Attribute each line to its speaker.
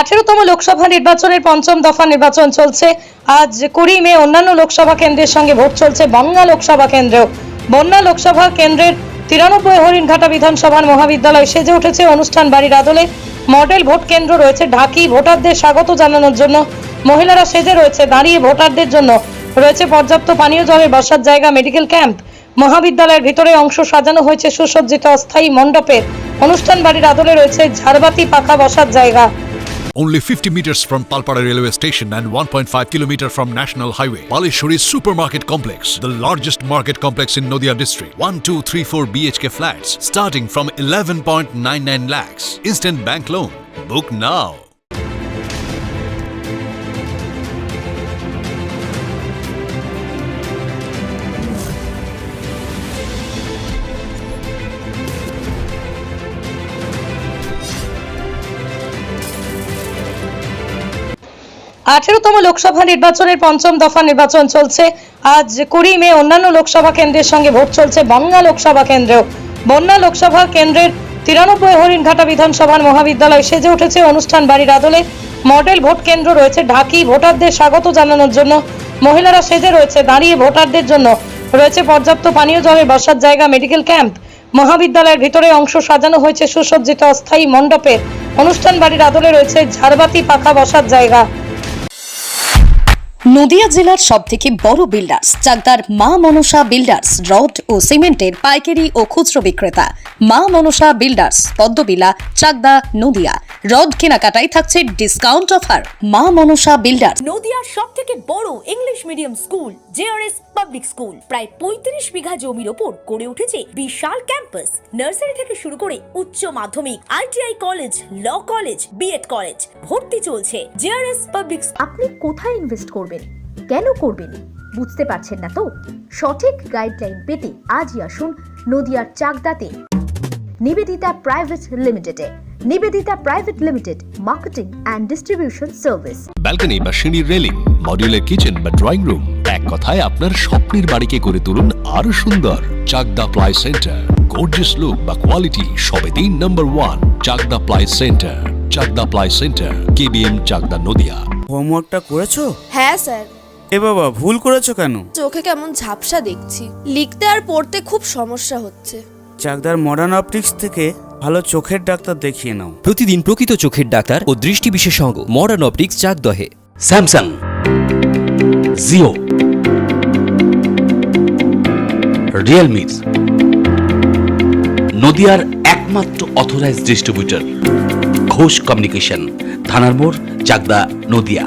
Speaker 1: 18তম লোকসভা নির্বাচনের পঞ্চম দফা নির্বাচন চলছে। আজ 20 মে অন্যান্য লোকসভা কেন্দ্রের সঙ্গে ভোট চলছে বনগাঁ লোকসভা কেন্দ্রেও। বনগাঁ লোকসভা কেন্দ্রের 93 হরিণঘাটা বিধানসভার মহাবিদ্যালয় সেজে উঠেছে অনুষ্ঠান বাড়ির আদলে। মডেল ভোট কেন্দ্র রয়েছে ঢাকি, ভোটারদের স্বাগত জানানোর জন্য মহিলারা সেজে রয়েছে দাঁড়িয়ে, ভোটারদের জন্য রয়েছে পর্যাপ্ত পানীয় জলের বসার জায়গা, মেডিকেল ক্যাম্প। মহাবিদ্যালয়ের ভিতরে অংশ সাজানো হয়েছে সুসজ্জিত অস্থায়ী মণ্ডপে। অনুষ্ঠান বাড়ির আদলে রয়েছে ঝাড়বাতি, পাখা বসার জায়গা।
Speaker 2: Only 50 meters from Palpara railway station and 1.5 km from National Highway, Palishuri Supermarket Complex, the largest market complex in Nadia district. 1, 2, 3, 4 BHK flats starting from 11.99 lakhs. Instant bank loan. Book now.
Speaker 1: আঠেরোতম Lok Sabha নির্বাচনের পঞ্চম দফা নির্বাচন চলছে। আজ 20 মে অন্যান্য লোকসভা কেন্দ্রের সঙ্গে vote চলছে বনগাঁ লোকসভা কেন্দ্রেও। বনগাঁ লোকসভা কেন্দ্রের 93 হরিণঘাটা বিধানসভার মহাবিদ্যালয় সেজে উঠেছে অনুষ্ঠান বাড়ির আদলে। মডেল ভোট কেন্দ্র রয়েছে ঢাকি, ভোটারদের স্বাগত জানানোর জন্য মহিলারা সেজে রয়েছে দাঁড়িয়ে, ভোটারদের জন্য রয়েছে পর্যাপ্ত পানীয় জলের বসার জায়গা, মেডিকেল ক্যাম্প। মহাবিদ্যালয়ের ভিতরে অংশ সাজানো হয়েছে সুসজ্জিত অস্থায়ী মণ্ডপে। অনুষ্ঠান বাড়ির আদলে রয়েছে ঝাড়বাতি, পাখা বসার জায়গা।
Speaker 3: নদিয়া জেলার সবথেকে বড় বিল্ডার্স চাকদার মা মনসা বিল্ডার্স, রড ও সিমেন্টের পাইকারি ও খুচরো বিক্রেতা। মা মনসা বিল্ডার্স, পদ্মবিলা, চাকদা, নদিয়া। রড কেনাকাটায় থাকছে ডিসকাউন্ট অফার। মা মনসা বিল্ডার্স।
Speaker 4: নদিয়ার সবথেকে বড় English medium school JRS public school প্রায় 35 বিঘা জমির ওপর গড়ে উঠেছে বিশাল ক্যাম্পাস। নার্সারি থেকে শুরু করে উচ্চ মাধ্যমিক, ITI college, law college, B Ed college ভর্তি চলছে। JRS public.
Speaker 5: আপনি কোথায় ইনভেস্ট করবেন, কেন করবেন বুঝতে পারছেন না তো? সঠিক গাইডলাইন পেতে আজই আসুন নদিয়ার চাকদাতে নিবেদিতা প্রাইভেট লিমিটেডে। Nivedita private limited, marketing and distribution service.
Speaker 6: Balcony বা সিঁড়ির রেলিং, মডিউলার কিচেন বা ড্রয়িং রুম, এক কথায় আপনার স্বপ্নের বাড়িকে করে তুলুন আরো সুন্দর। Chakdah ply centre, gorgeous look বা কোয়ালিটি সবে 3 নম্বর 1 Chakdah ply centre. Chakdah ply centre, KBM, Chakdah, Nadia.
Speaker 7: হোমওয়ার্কটা করেছো?
Speaker 8: হ্যাঁ স্যার।
Speaker 7: এ বাবা, ভুল করেছো কেন?
Speaker 8: চোখে কেমন ঝাপসা দেখছি, লিখতে আর পড়তে খুব সমস্যা হচ্ছে।
Speaker 7: চাকদার মডার্ন অপটিক্স থেকে ভালো চোখের ডাক্তার দেখিয়ে নাও।
Speaker 9: প্রতিদিন প্রকৃত চোখের ডাক্তার ও দৃষ্টি বিশেষজ্ঞ মডার্ন অপটিক্স, চাকদহে।
Speaker 10: স্যামসাং, জিও, রিয়েলমি, নদিয়ার একমাত্র অথরাইজড ডিস্ট্রিবিউটর ঘোষ কমিউনিকেশন, থানার মোড়, চাকদা, নদিয়া।